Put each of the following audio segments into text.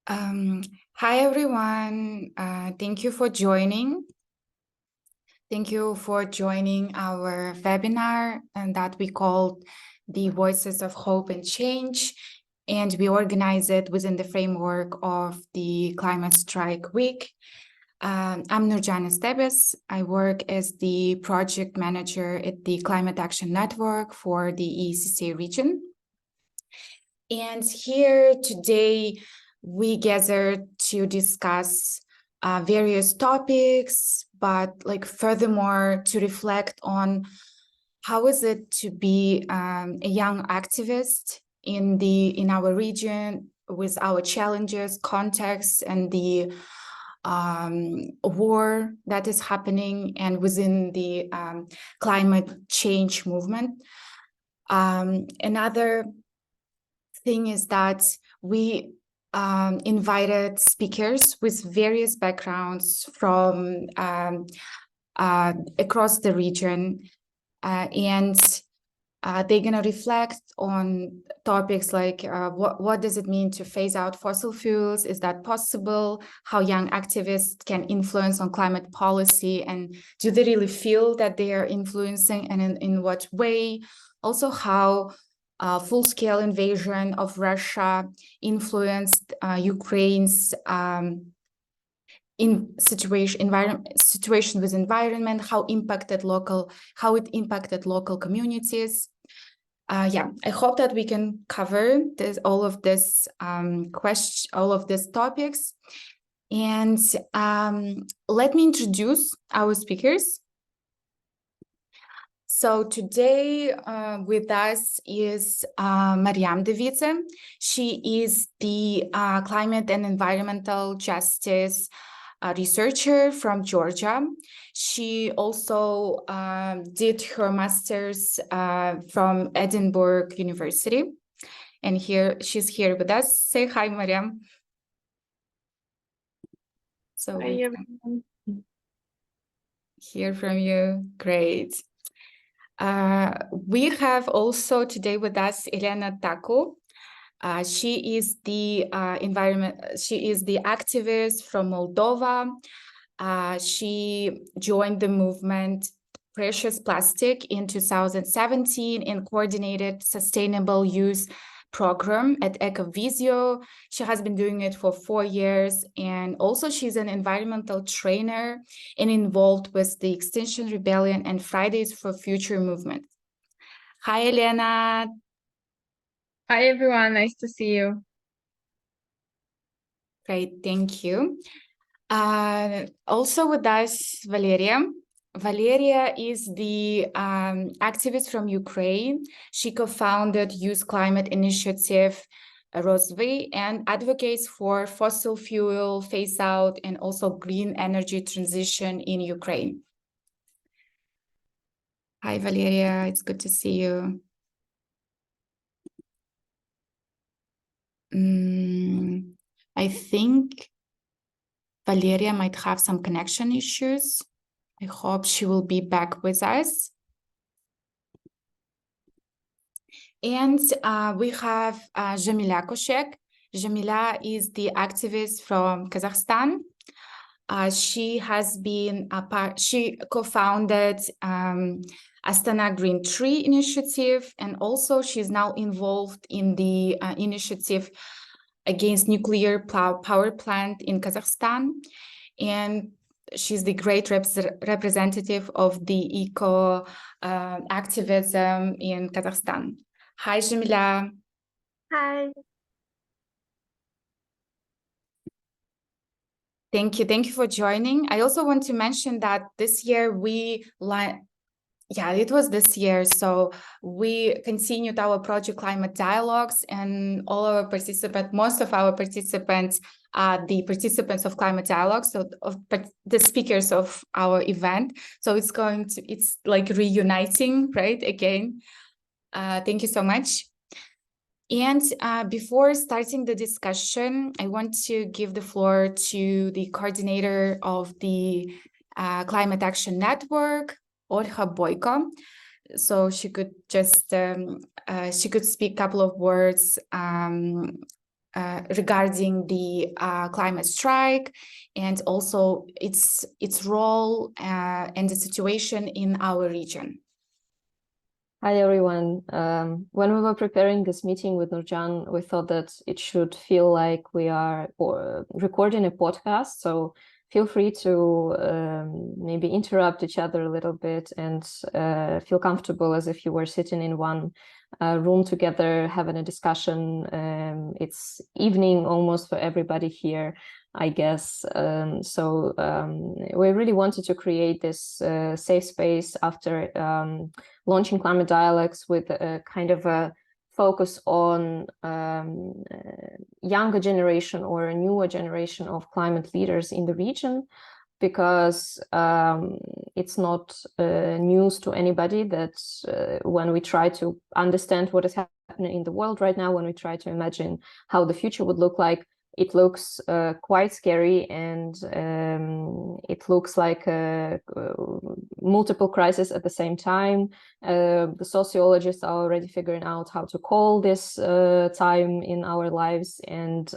Um, Hi, everyone. Thank you for joining. Thank you for joining our webinar and that we called the Voices of Hope and Change. And we organize it within the framework of the Climate Strike Week. I'm Nurjan Estebes. I work as the project manager at the Climate Action Network for the EECCA region. And here today, we gathered to discuss various topics, but furthermore, to reflect on how is it to be a young activist in our region with our challenges, context, and the war that is happening and within the climate change movement. Another thing is that we invited speakers with various backgrounds from across the region, and they're going to reflect on topics like what does it mean to phase out fossil fuels? Is that possible? How young activists can influence on climate policy, and do they really feel that they are influencing, and in what way? Also, how full-scale invasion of Russia influenced Ukraine's situation with environment, how it impacted local communities. I hope that we can cover all of these topics. And let me introduce our speakers. So today with us is Mariam Device. She is the climate and environmental justice researcher from Georgia. She also did her master's from Edinburgh University. And she's here with us. Say hi, Mariam. So hi, everyone. Hear from you. Great. We have also today with us Elena Taku. She is the activist from Moldova. She joined the movement Precious Plastic in 2017 and coordinated sustainable use program at Ecovisio. She has been doing it for 4 years, and also she's an environmental trainer and involved with the Extinction Rebellion and Fridays for Future movement. Hi, Elena. Hi, everyone. Nice to see you. Great, thank you. Also with us, Valeria. Valeria is the activist from Ukraine. She co-founded Youth Climate Initiative Rozvy and advocates for fossil fuel phase out and also green energy transition in Ukraine. Hi, Valeria. It's good to see you. I think Valeria might have some connection issues. I hope she will be back with us. And we have Jamila Koshek. Jamila is the activist from Kazakhstan. She has been she co-founded Astana Green Tree Initiative, and also she's now involved in the initiative against nuclear power plant in Kazakhstan. And she's the great representative of the eco activism in Kazakhstan. Hi, Jamila. Hi. Thank you for joining. I also want to mention that this year it was this year. So we continued our project Climate Dialogues, and most of our participants are the participants of Climate Dialogues, so the speakers of our event. So it's like reuniting, right, again. Thank you so much. And before starting the discussion, I want to give the floor to the coordinator of the Climate Action Network, Olha Boyko. So she could just she could speak a couple of words regarding the climate strike and also its role and the situation in our region. Hi, everyone. When we were preparing this meeting with Nurcan, we thought that it should feel like we are recording a podcast. So feel free to maybe interrupt each other a little bit and feel comfortable as if you were sitting in one room together, having a discussion. It's evening almost for everybody here, I guess. We really wanted to create this safe space after launching climate dialogues with a kind of a focus on younger generation or a newer generation of climate leaders in the region, because it's not news to anybody that when we try to understand what is happening in the world right now, when we try to imagine how the future would look like, it looks quite scary, and it looks like multiple crises at the same time. The sociologists are already figuring out how to call this time in our lives, and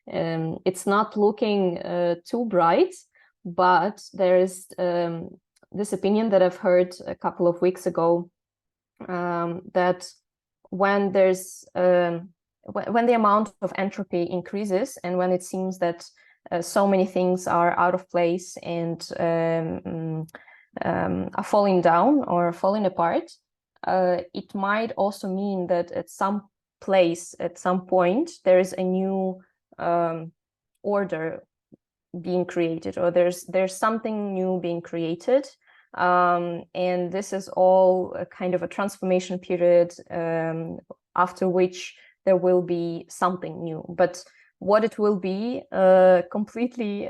it's not looking too bright. But there is this opinion that I've heard a couple of weeks ago, that when there's when the amount of entropy increases, and when it seems that so many things are out of place and are falling down or falling apart, it might also mean that at some place, at some point, there is a new order being created, or there's something new being created. And this is all a kind of a transformation period, after which there will be something new. But what it will be completely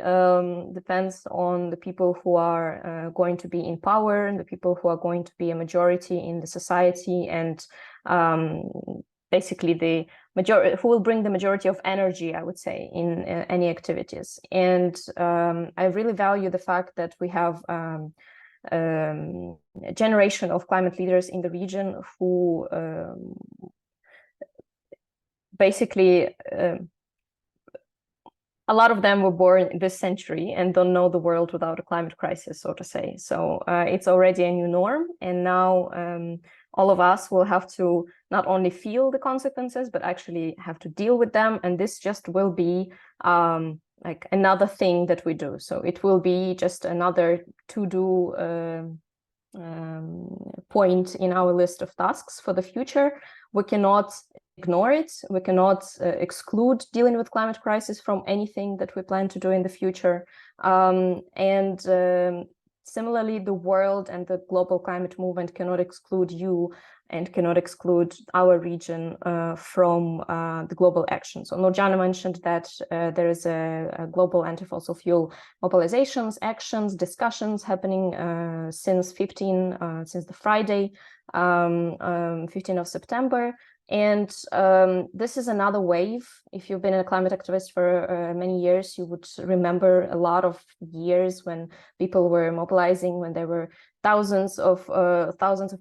depends on the people who are going to be in power, and the people who are going to be a majority in the society, and basically the majority who will bring the majority of energy, I would say, in any activities. And I really value the fact that we have a generation of climate leaders in the region who basically a lot of them were born this century and don't know the world without a climate crisis, so to say. So it's already a new norm, and now all of us will have to not only feel the consequences, but actually have to deal with them. And this just will be like another thing that we do. So it will be just another to-do point in our list of tasks for the future. We cannot ignore it. We cannot exclude dealing with climate crisis from anything that we plan to do in the future. Similarly, the world and the global climate movement cannot exclude you and cannot exclude our region from the global action. So Nurcan mentioned that there is a global anti-fossil fuel mobilizations, actions, discussions happening since the Friday, 15th of September. And this is another wave. If you've been a climate activist for many years, you would remember a lot of years when people were mobilizing, when there were thousands of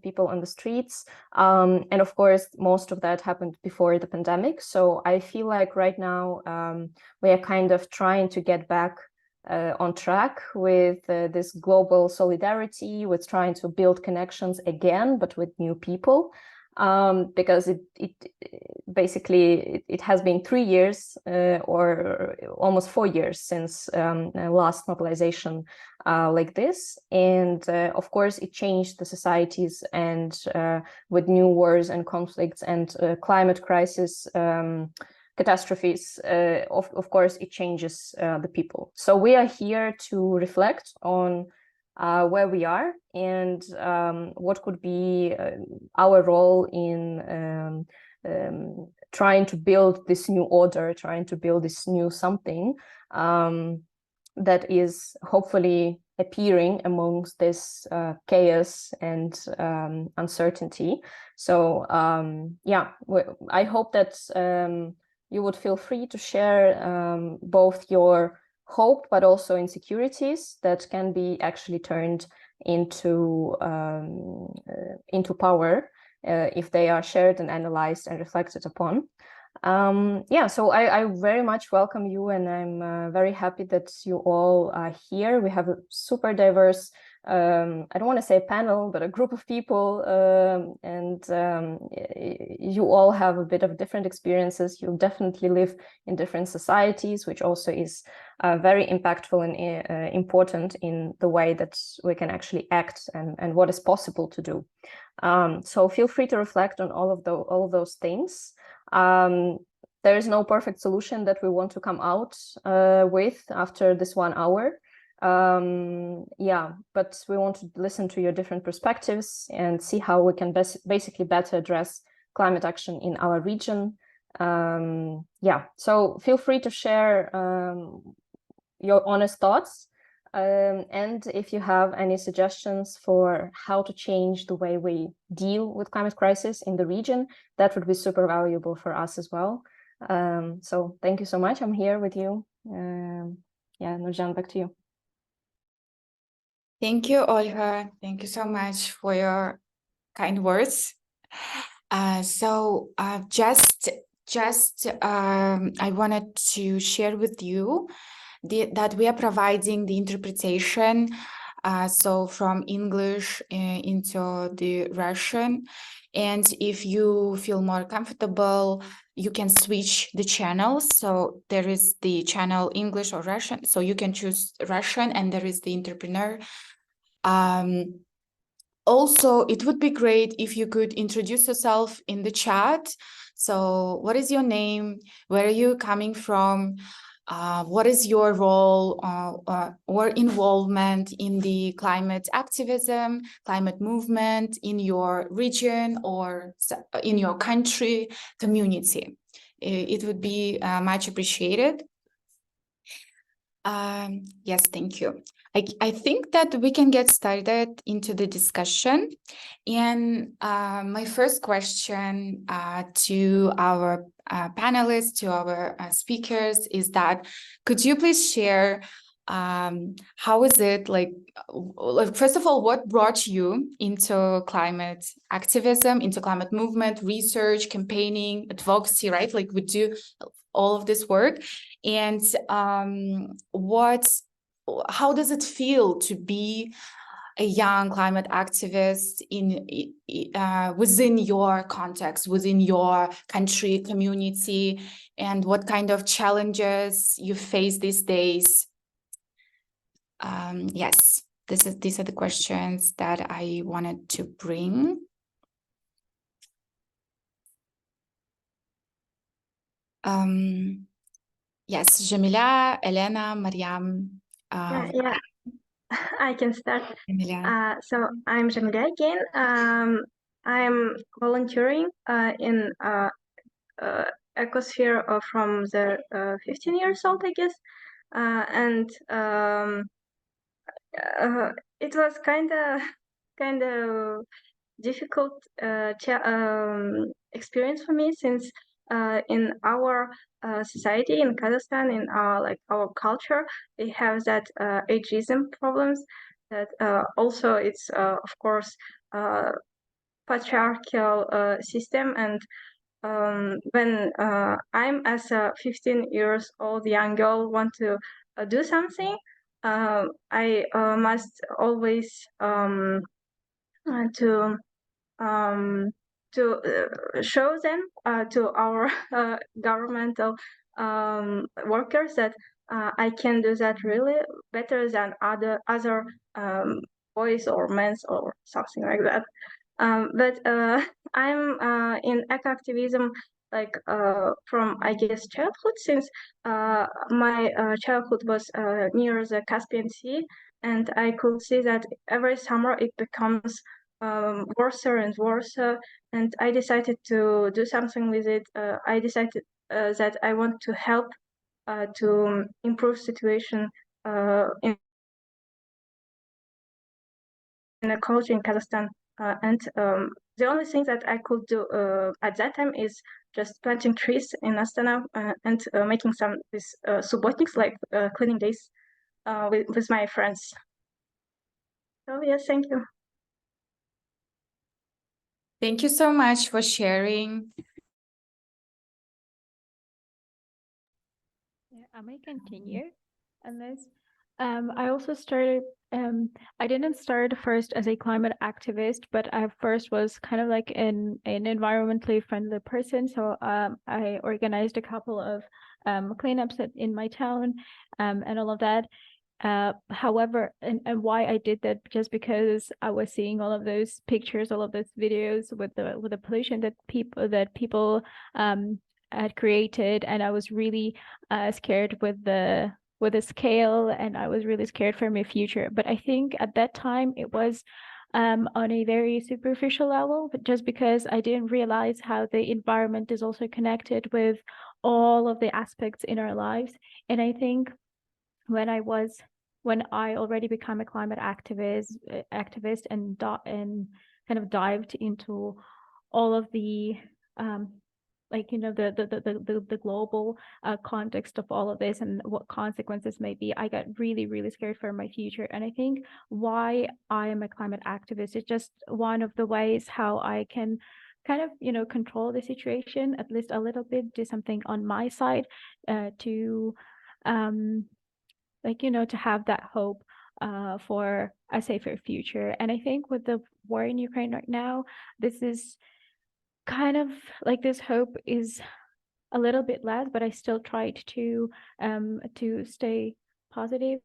people on the streets. And of course, most of that happened before the pandemic. So I feel like right now we are kind of trying to get back on track with this global solidarity, with trying to build connections again, but with new people. Because it basically has been 3 years or almost 4 years since last mobilization like this, and of course it changed the societies, and with new wars and conflicts and climate crisis catastrophes, of course it changes the people. So we are here to reflect on where we are and what could be our role in trying to build this new order, trying to build this new something that is hopefully appearing amongst this chaos and uncertainty. So yeah, I hope that you would feel free to share both your hope, but also insecurities that can be actually turned into power if they are shared and analyzed and reflected upon. Yeah, so I very much welcome you, and I'm very happy that you all are here. We have a super diverse, I don't want to say panel, but a group of people, and you all have a bit of different experiences. You definitely live in different societies, which also is very impactful and important in the way that we can actually act and what is possible to do. So feel free to reflect on all of those things. There is no perfect solution that we want to come out with after this 1 hour. Yeah, but we want to listen to your different perspectives and see how we can basically better address climate action in our region. Yeah, so feel free to share your honest thoughts. And if you have any suggestions for how to change the way we deal with climate crisis in the region, that would be super valuable for us as well. So thank you so much. I'm here with you. Yeah, Nurjan, back to you. Thank you, Olga. Thank you so much for your kind words. I wanted to share with you that we are providing the interpretation, so from English into the Russian. And if you feel more comfortable, you can switch the channels. So there is the channel English or Russian. So you can choose Russian, and there is the interpreter. Also, it would be great if you could introduce yourself in the chat. So what is your name? Where are you coming from? What is your role or involvement in the climate activism, climate movement in your region or in your country, community? It would be much appreciated. Yes, thank you. I think that we can get started into the discussion. And my first question to our panelists, to our speakers is that, could you please share how is it like, first of all, what brought you into climate activism, into climate movement, research, campaigning, advocacy, right? Like we do all of this work. And how does it feel to be a young climate activist within your context, within your country, community, and what kind of challenges you face these days? Yes, these are the questions that I wanted to bring. Yes, Jamila, Elena, Mariam. Yeah, I can start. Jamila. So I'm Jamila again. I'm volunteering in ecosphere from the 15 years old, I guess. And it was kind of difficult experience for me, since in our society in Kazakhstan, in our culture, we have that ageism problems. That also it's of course patriarchal system. And when I'm as a 15 years old young girl want to do something, I must always to show them to our governmental workers that I can do that really better than other boys or men or something like that. But I'm in eco-activism from, I guess, childhood, since my childhood was near the Caspian Sea, and I could see that every summer it becomes worse and worse, and I decided to do something with it. I decided that I want to help to improve situation in ecology in Kazakhstan. And the only thing that I could do at that time is just planting trees in Astana and making some these subbotniks, like cleaning days with my friends. So yes, thank you. Thank you so much for sharing I may continue on this. I also started, I didn't start first as a climate activist, but I first was kind of like an environmentally friendly person. So I organized a couple of cleanups in my town and all of that. However, and why I did that, just because I was seeing all of those pictures, all of those videos with the pollution that people had created, and I was really scared with the scale, and I was really scared for my future. But I think at that time it was on a very superficial level, but just because I didn't realize how the environment is also connected with all of the aspects in our lives. And I think when I already became a climate activist and kind of dived into all of the like, you know, the global context of all of this and what consequences may be, I got really, really scared for my future. And I think why I am a climate activist is just one of the ways how I can kind of, you know, control the situation at least a little bit, do something on my side to like, you know, to have that hope for a safer future. And I think with the war in Ukraine right now, this is kind of like, this hope is a little bit less, but I still tried to stay positive,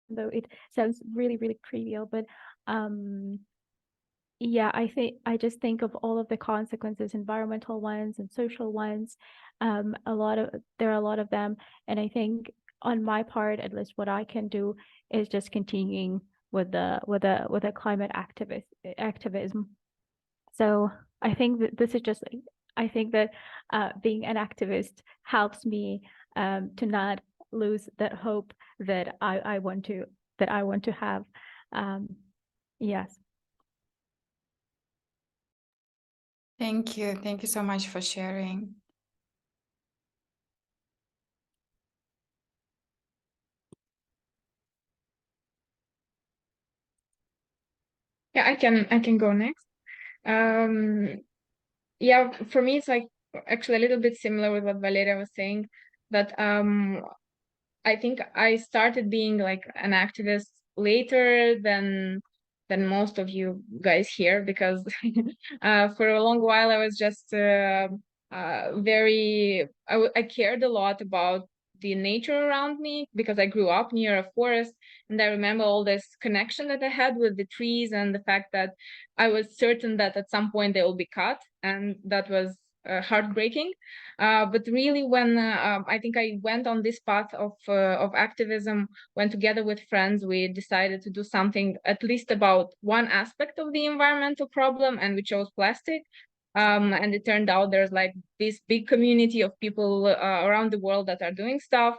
though it sounds really, really trivial. But yeah, I just think of all of the consequences, environmental ones and social ones. There are a lot of them, and I think on my part, at least what I can do is just continuing with the climate activism. So I think that this is just, I think that being an activist helps me to not lose that hope that I want to have. Yes. Thank you. Thank you so much for sharing. Yeah, I can go next. Yeah, for me it's like actually a little bit similar with what Valeria was saying, that I think I started being like an activist later than most of you guys here, because for a long while I was just I cared a lot about the nature around me, because I grew up near a forest, and I remember all this connection that I had with the trees, and the fact that I was certain that at some point they will be cut, and that was heartbreaking. But really, when I think I went on this path of activism, when together with friends we decided to do something at least about one aspect of the environmental problem, and we chose plastic. And it turned out there's like this big community of people around the world that are doing stuff.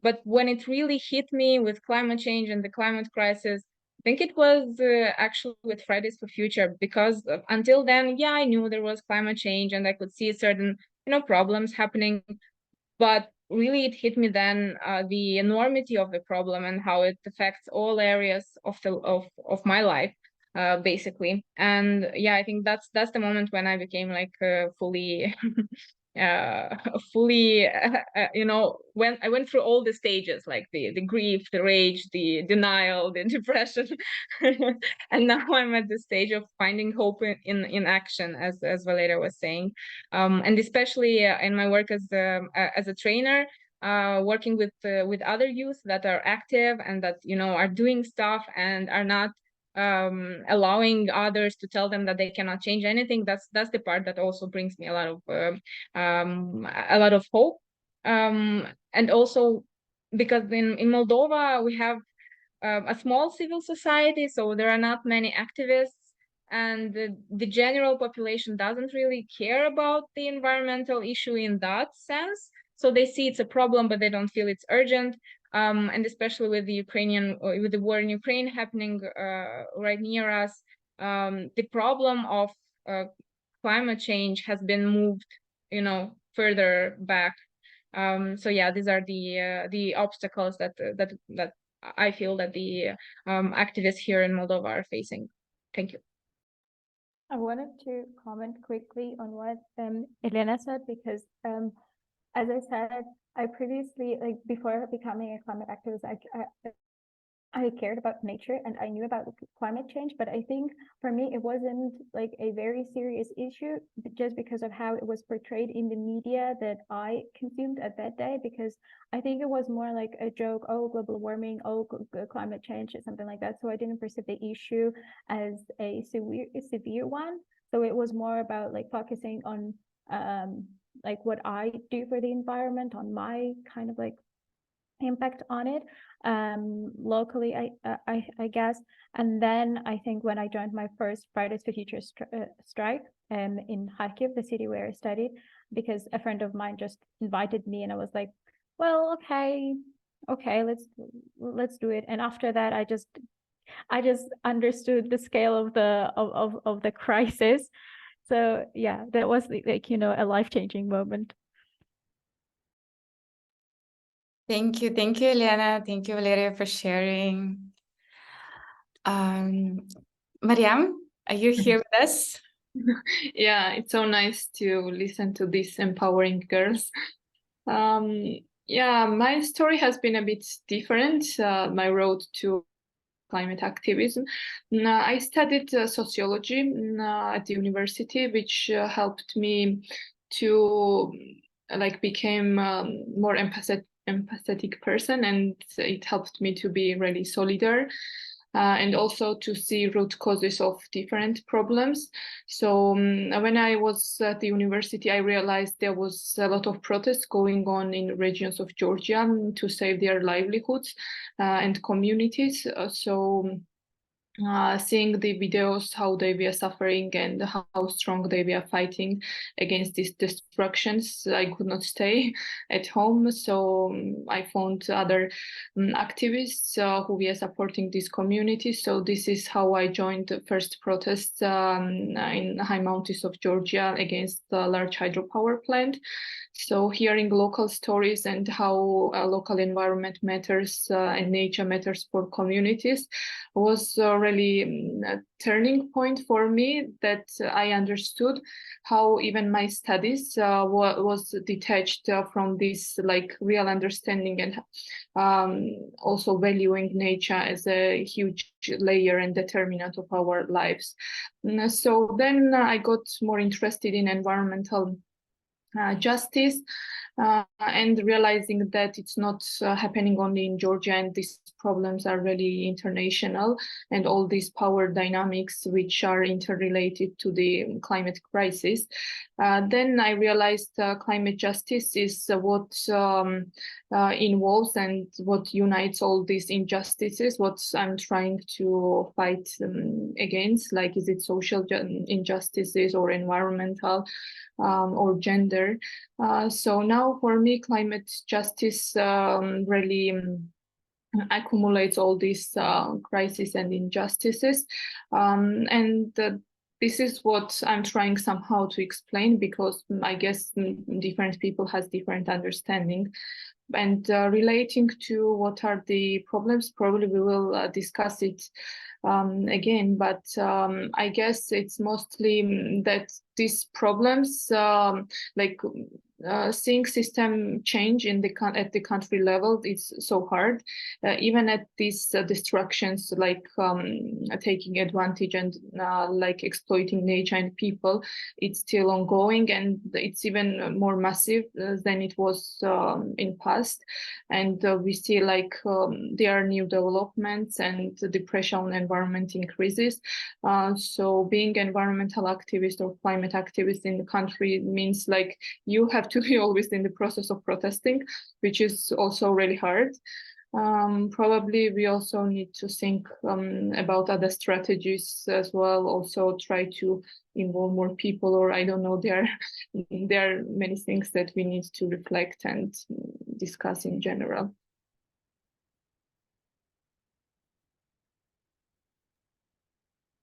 But when it really hit me with climate change and the climate crisis, I think it was actually with Fridays for Future, because until then, yeah, I knew there was climate change and I could see certain, you know, problems happening, but really it hit me then the enormity of the problem and how it affects all areas of my life, basically. And yeah, I think that's the moment when I became like fully fully you know, when I went through all the stages, like the grief, the rage, the denial, the depression, and now I'm at the stage of finding hope in action, as Valeria was saying. And especially in my work as a trainer, working with other youth that are active and that, you know, are doing stuff and are not allowing others to tell them that they cannot change anything. That's the part that also brings me a lot of hope. And also because in Moldova we have a small civil society, so there are not many activists, and the general population doesn't really care about the environmental issue in that sense. So they see it's a problem, but they don't feel it's urgent. And especially with the war in Ukraine happening right near us, the problem of climate change has been moved, you know, further back. So yeah, these are the obstacles that I feel that the activists here in Moldova are facing. Thank you. I wanted to comment quickly on what Elena said, because as I said, I previously, like before becoming a climate activist, I cared about nature and I knew about climate change, but I think for me it wasn't like a very serious issue just because of how it was portrayed in the media that I consumed at that day, because I think it was more like a joke, oh, global warming, oh, climate change, or something like that. So I didn't perceive the issue as a severe one. So it was more about like focusing on like what I do for the environment, on my kind of like impact on it locally, I guess. And then I think when I joined my first Fridays for Future strike in Kharkiv, the city where I studied, because a friend of mine just invited me, and I was like, well, okay, let's do it. And after that, I just understood the scale of the crisis. So yeah, that was like, you know, a life-changing moment. Thank you, Elena. Thank you, Valeria, for sharing. Mariam, are you here with us? Yeah, it's so nice to listen to these empowering girls. Yeah, my story has been a bit different. My road to climate activism. I studied sociology at the university, which helped me to like become more empathetic person, and it helped me to be really solidar. And also to see root causes of different problems. So when I was at the university, I realized there was a lot of protests going on in regions of Georgia to save their livelihoods and communities. Seeing the videos, how they were suffering and how strong they were fighting against these destructions, I could not stay at home. So I found other activists who were supporting these communities. So this is how I joined the first protest in high mountains of Georgia against the large hydropower plant. So hearing local stories and how local environment matters and nature matters for communities was really a turning point for me, that I understood how even my studies was detached from this like real understanding, and also valuing nature as a huge layer and determinant of our lives. So then I got more interested in environmental justice, and realizing that it's not happening only in Georgia, and these problems are really international, and all these power dynamics which are interrelated to the climate crisis. Then I realized climate justice is what involves and what unites all these injustices, what I'm trying to fight against, like is it social injustices or environmental or gender. So now for me, climate justice really accumulates all these crises and injustices. And this is what I'm trying somehow to explain, because I guess different people has different understanding. And relating to what are the problems, probably we will discuss it again, but I guess it's mostly that these problems, like seeing system change in at the country level, is so hard. Even at these destructions, like taking advantage and like exploiting nature and people, it's still ongoing, and it's even more massive than it was in past. And we see like there are new developments, and the pressure on environment increases. So being environmental activist or climate activist in the country means like you have to be always in the process of protesting, which is also really hard. Probably we also need to think about other strategies as well, also try to involve more people, or I don't know, there are many things that we need to reflect and discuss in general.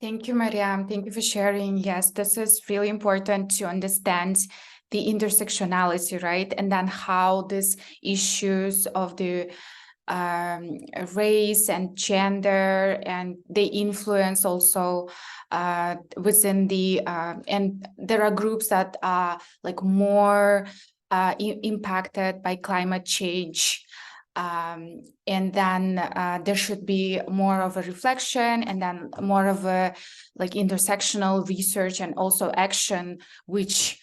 Thank you, Mariam. Thank you for sharing. Yes, this is really important to understand the intersectionality, right? And then how these issues of the race and gender, and they influence also within the and there are groups that are like more impacted by climate change. And then there should be more of a reflection, and then more of a like intersectional research and also action, which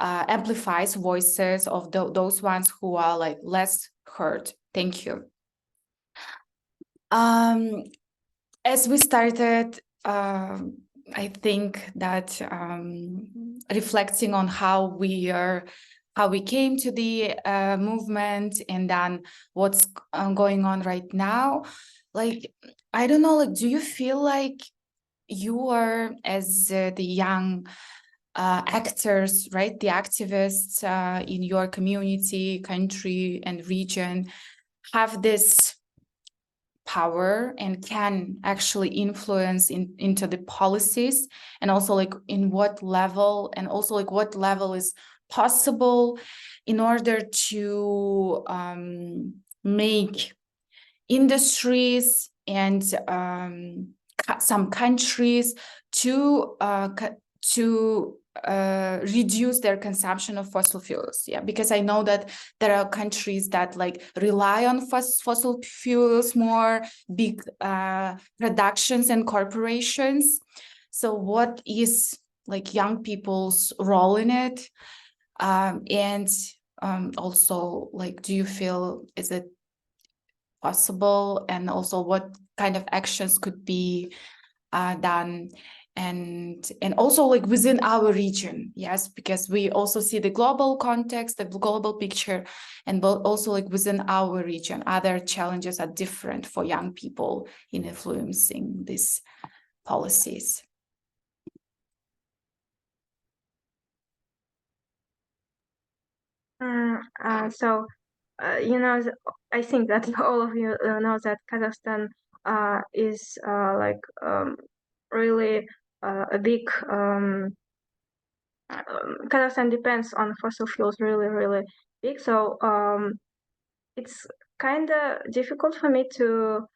amplifies voices of those ones who are like less heard. Thank you. As we started, I think that reflecting on how we came to the movement, and then what's going on right now, like, I don't know, like, do you feel like you are, as the young actors, right, the activists in your community, country, and region, have this power and can actually influence into the policies, and also like in what level, and also like what level is possible in order to make industries and some countries to reduce their consumption of fossil fuels. Yeah, because I know that there are countries that like rely on fossil fuels more, big productions and corporations. So what is like young people's role in it? And also, like, do you feel, is it possible, and also what kind of actions could be done, and also like within our region? Yes, because we also see the global context, the global picture, and also like within our region, other challenges are different for young people in influencing these policies. You know, I think that all of you know that Kazakhstan is like really a big. Kazakhstan depends on fossil fuels really, really big. So it's kind of difficult for me to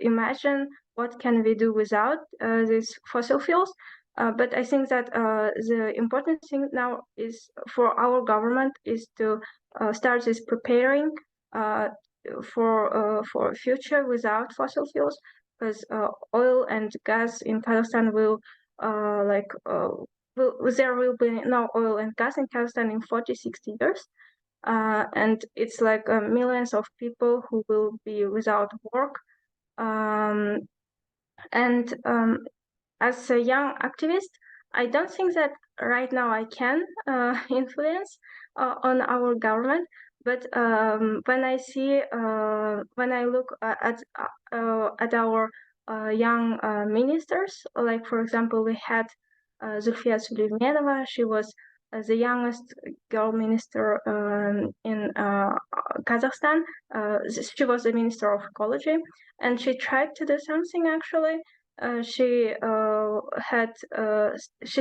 imagine what can we do without these fossil fuels. But I think that the important thing now is for our government is to start this preparing for a future without fossil fuels, because oil and gas in Kazakhstan will there will be no oil and gas in Kazakhstan in 40-60 years. And it's like millions of people who will be without work. As a young activist, I don't think that right now I can influence on our government. But when I look at our young ministers, like for example, we had Zulfiya Suleimanova. She was the youngest girl minister in Kazakhstan. She was the minister of ecology, and she tried to do something actually. She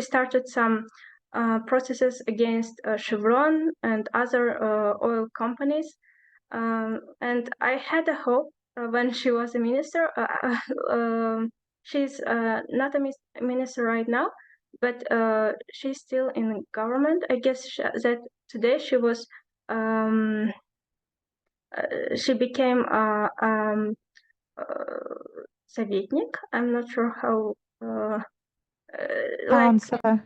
started some processes against Chevron and other oil companies, and I had a hope when she was a minister. She's not a minister right now, but she's still in government. I guess that today she became советник. I'm not sure how. Counselor.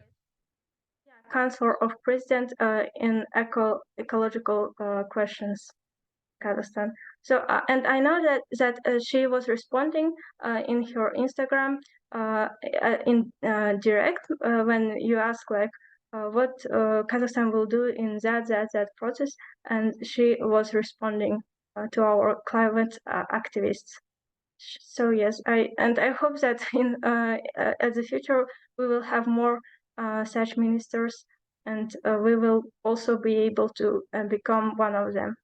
Counselor of President in ecological questions, Kazakhstan. So, and I know that she was responding in her Instagram in direct when you ask like what Kazakhstan will do in that process, and she was responding to our climate activists. So yes, I hope that in at the future we will have more such ministers, and we will also be able to become one of them.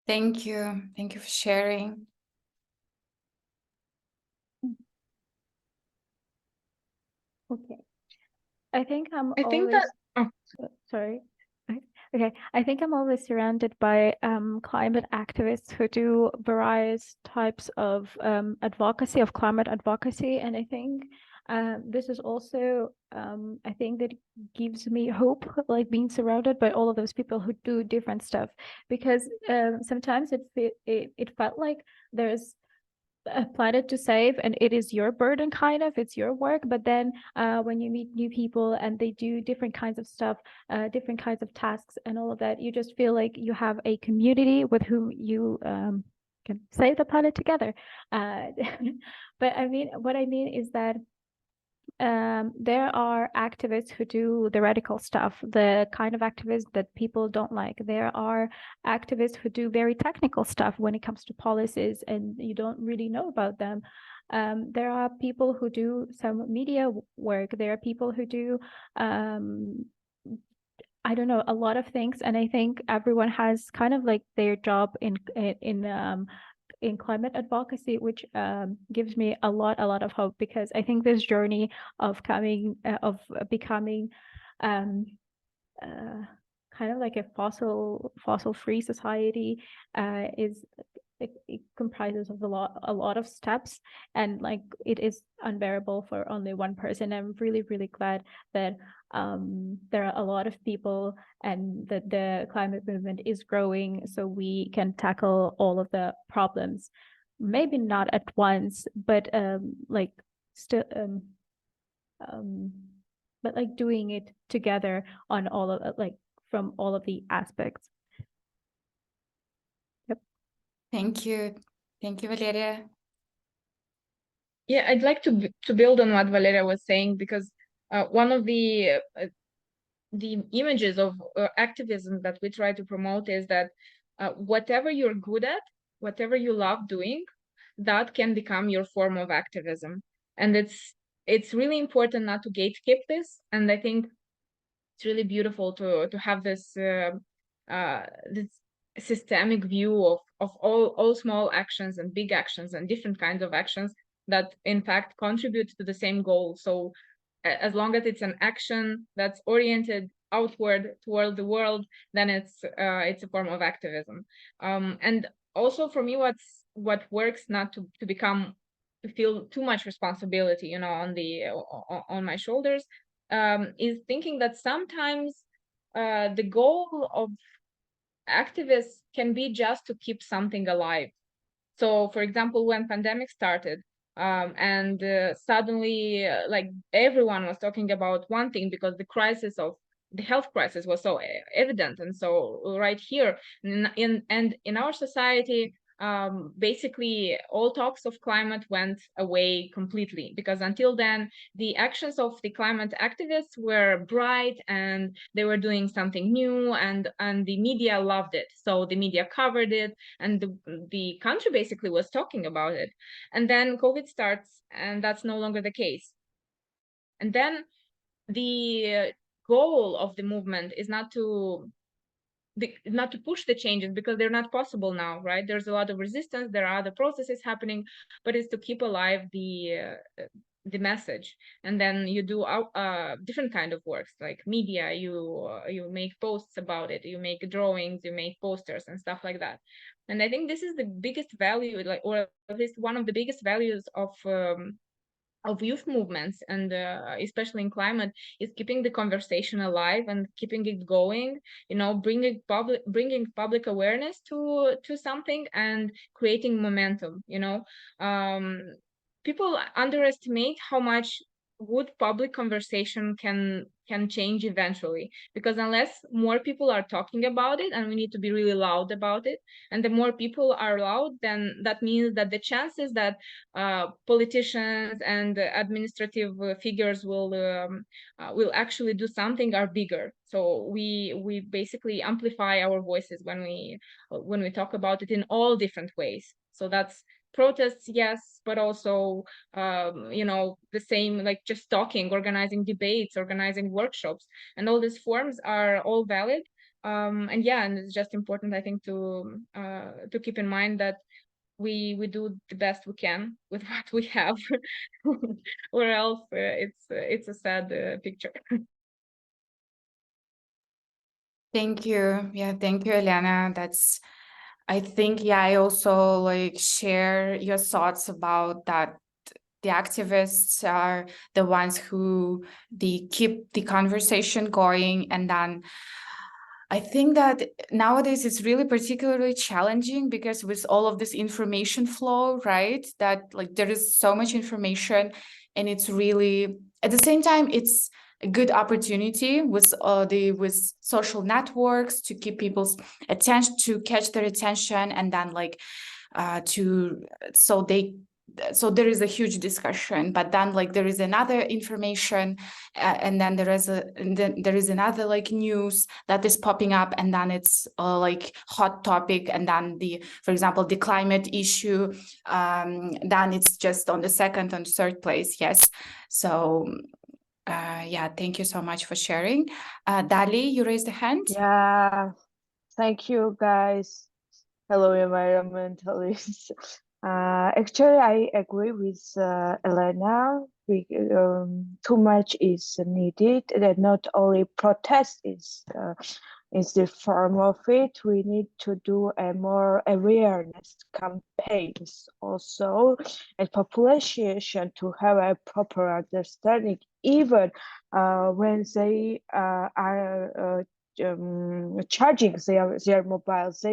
Thank you for sharing. Okay, I think I'm I think always that sorry. Okay, I think I'm always surrounded by climate activists who do various types of advocacy, of climate advocacy, and I think this is also I think that gives me hope, like being surrounded by all of those people who do different stuff, because sometimes it felt like there's a planet to save and it is your burden, kind of, it's your work. But then when you meet new people and they do different kinds of stuff, different kinds of tasks and all of that, you just feel like you have a community with whom you can save the planet together. But I mean, what I mean is that there are activists who do the radical stuff, the kind of activists that people don't like. There are activists who do very technical stuff when it comes to policies and you don't really know about them. There are people who do some media work. There are people who do I don't know, a lot of things. And I think everyone has kind of like their job in climate advocacy, which gives me a lot of hope, because I think this journey of becoming kind of like a fossil free society is it comprises of a lot of steps, and like it is unbearable for only one person. I'm really glad that there are a lot of people and that the climate movement is growing so we can tackle all of the problems, maybe not at once, but like still but like doing it together on all of like from all of the aspects. Thank you. Thank you, Valeria. Yeah, I'd like to build on what Valeria was saying, because one of the images of activism that we try to promote is that whatever you're good at, whatever you love doing, that can become your form of activism. And it's really important not to gatekeep this. And I think it's really beautiful to have this this systemic view of all small actions and big actions and different kinds of actions that in fact contribute to the same goal. So as long as it's an action that's oriented outward toward the world, then it's a form of activism. And also for me, what works not to feel too much responsibility, you know, on my shoulders, is thinking that sometimes the goal of activists can be just to keep something alive. So, for example, when pandemic started, and suddenly, like everyone was talking about one thing because the health crisis was so evident, and so right here in our society, basically all talks of climate went away completely, because until then the actions of the climate activists were bright and they were doing something new, and the media loved it, so the media covered it and the country basically was talking about it. And then COVID starts and that's no longer the case. And then the goal of the movement is not to push the changes, because they're not possible now, right? There's a lot of resistance, there are other processes happening, but it's to keep alive the message. And then you do different kind of works like media, you make posts about it, you make drawings, you make posters and stuff like that. And I think this is the biggest value, like, or at least one of the biggest values of youth movements, and especially in climate, is keeping the conversation alive and keeping it going, you know, bringing public awareness to something and creating momentum, you know. People underestimate how much good public conversation can change eventually, because unless more people are talking about it, and we need to be really loud about it, and the more people are loud, then that means that the chances that politicians and administrative figures will actually do something are bigger. So we basically amplify our voices when we talk about it in all different ways. So that's protests, yes, but also you know, the same, like just talking, organizing debates, organizing workshops, and all these forms are all valid. And yeah, and it's just important, I think, to keep in mind that we do the best we can with what we have, or else it's a sad picture. Thank you. Yeah, thank you, Elena. I think, yeah, I also like share your thoughts about that. The activists are the ones who they keep the conversation going, and then I think that nowadays it's really particularly challenging because with all of this information flow, right? That like there is so much information, and it's really at the same time it's a good opportunity with with social networks to keep people's attention, to catch their attention, and then like to so they so there is a huge discussion, but then like there is another information, and then there is another like news that is popping up, and then it's like hot topic, and then for example the climate issue, then it's just on the second and third place. Yes, so yeah, thank you so much for sharing. Dali, you raised a hand. Yeah, thank you, guys. Hello, environmentalists. Actually, I agree with Elena. Too much is needed. That not only protest is the form of it. We need to do a more awareness campaigns also, and population to have a proper understanding, even when they are charging their mobiles.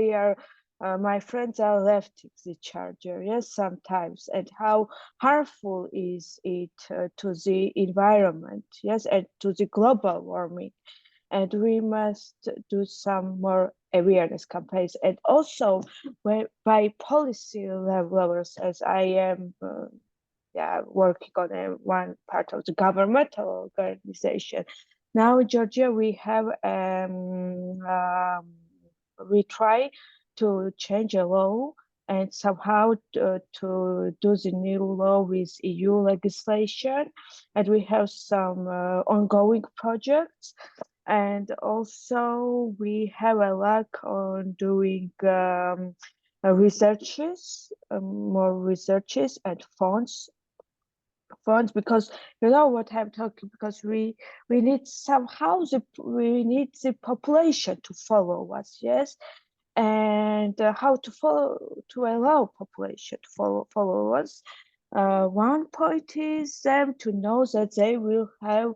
My friends are left the charger, yes, sometimes, and how harmful is it to the environment, yes, and to the global warming. And we must do some more awareness campaigns, and also by policy levels, as I am working on one part of the governmental organization. Now in Georgia, we have we try to change a law and somehow to do the new law with EU legislation, and we have some ongoing projects. And also we have a lack on doing researches, more researches and funds, because you know what I'm talking, because we need somehow we need the population to follow us, yes, and how to allow population to follow us. One point is them to know that they will have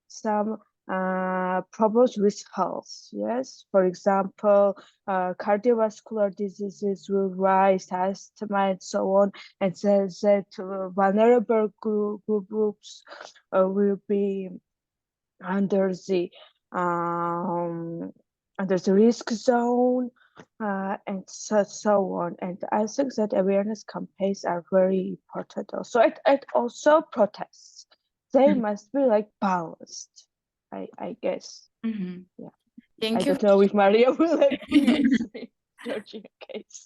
some problems with health, yes, for example, cardiovascular diseases will rise, asthma, and so on, and that vulnerable groups will be under the risk zone, and so on. And I think that awareness campaigns are very important also. And also protests, they must be like balanced, I guess. Yeah. Thank I you. don't know if Maria will agree with me. Georgia case.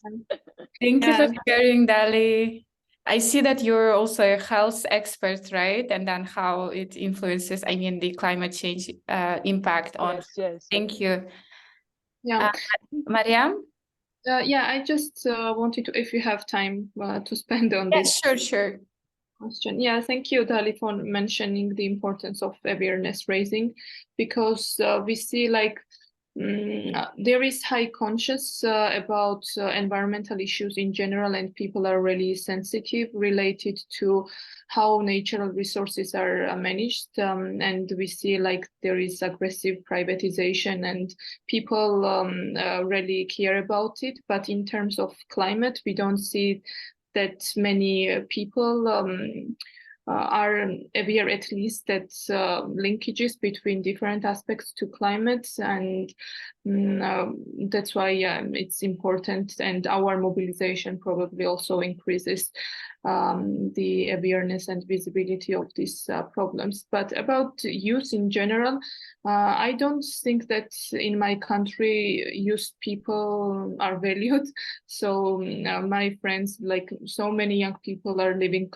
Thank you for sharing, Dali. I see that you're also a health expert, right? And then how it influences, I mean, the climate change impact on. Yes. Thank you. Yeah. Mariam? Yeah, I just wanted to, if you have time to spend on Yes, this. sure. Question. Yeah, thank you, Dali, for mentioning the importance of awareness raising, because we see like there is high conscious about environmental issues in general, and people are really sensitive related to how natural resources are managed, and we see like there is aggressive privatization, and people really care about it. But in terms of climate, we don't see that many people are aware, at least, that linkages between different aspects to climate, and that's why it's important, and our mobilization probably also increases the awareness and visibility of these problems. But about youth in general, I don't think that in my country youth people are valued. So my friends, like so many young people, are leaving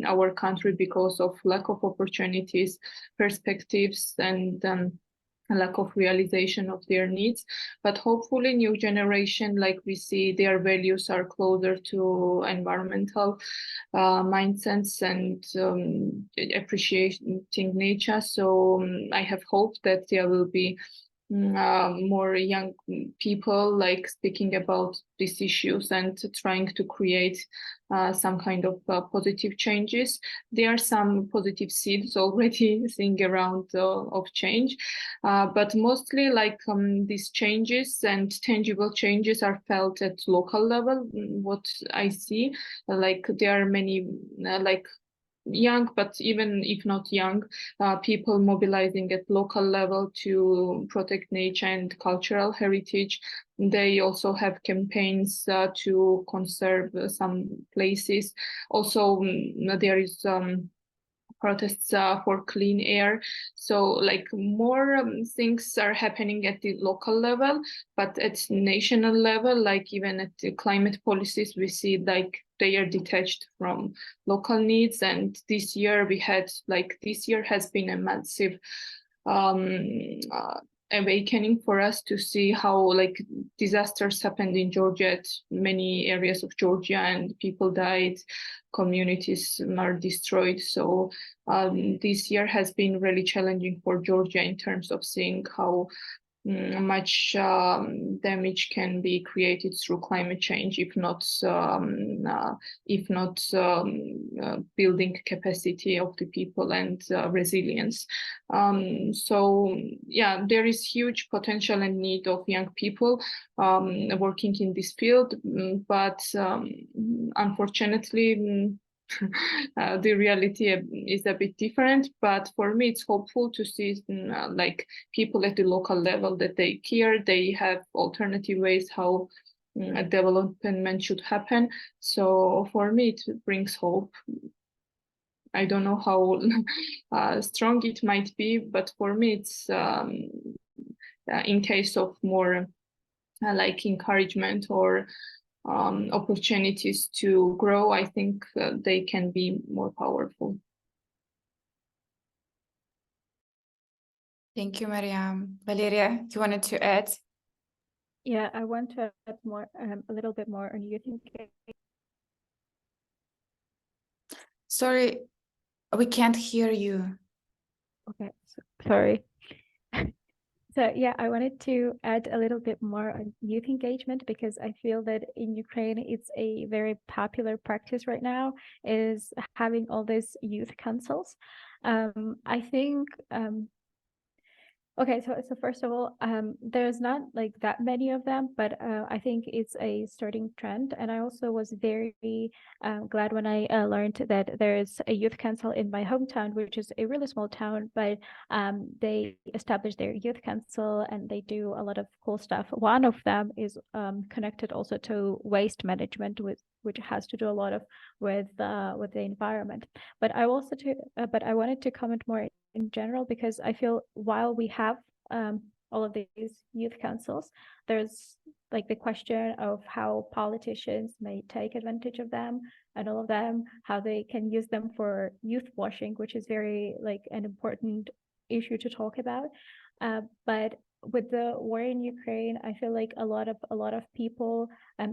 our country because of lack of opportunities, perspectives, and a lack of realization of their needs. But hopefully new generation, like we see, their values are closer to environmental mindsets and appreciating nature. So I have hope that there will be more young people like speaking about these issues and trying to create some kind of positive changes. There are some positive seeds already seeing around of change, but mostly like these changes and tangible changes are felt at local level. What I see, like there are many like young, but even if not young, people mobilizing at local level to protect nature and cultural heritage. They also have campaigns to conserve some places. Also, there is protests for clean air. So like more things are happening at the local level, but at national level, like even at the climate policies, we see like they are detached from local needs. And this year this year has been a massive awakening for us to see how like disasters happened in Georgia, at many areas of Georgia, and people died, communities are destroyed. So this year has been really challenging for Georgia in terms of seeing how much damage can be created through climate change if not building capacity of the people and resilience. So yeah, there is huge potential and need of young people working in this field, but unfortunately the reality is a bit different. But for me, it's hopeful to see like people at the local level that they care, they have alternative ways how development should happen. So for me, it brings hope. I don't know how strong it might be, but for me, it's in case of more like encouragement or opportunities to grow, I think they can be more powerful. Thank you, Mariam. Valeria, you wanted to add? Yeah, I want to add more, a little bit more on youth engagement. Sorry, we can't hear you. Okay, sorry. So yeah, I wanted to add a little bit more on youth engagement, because I feel that in Ukraine, it's a very popular practice right now, is having all these youth councils. I think, okay, so first of all, there's not like that many of them, but I think it's a starting trend. And I also was very glad when I learned that there's a youth council in my hometown, which is a really small town, but they established their youth council and they do a lot of cool stuff. One of them is connected also to waste management, which has to do a lot of with the environment. But I wanted to comment more in general, because I feel while we have all of these youth councils, there's like the question of how politicians may take advantage of them, and all of them, how they can use them for youth washing, which is very like an important issue to talk about. But with the war in Ukraine, I feel like a lot of people,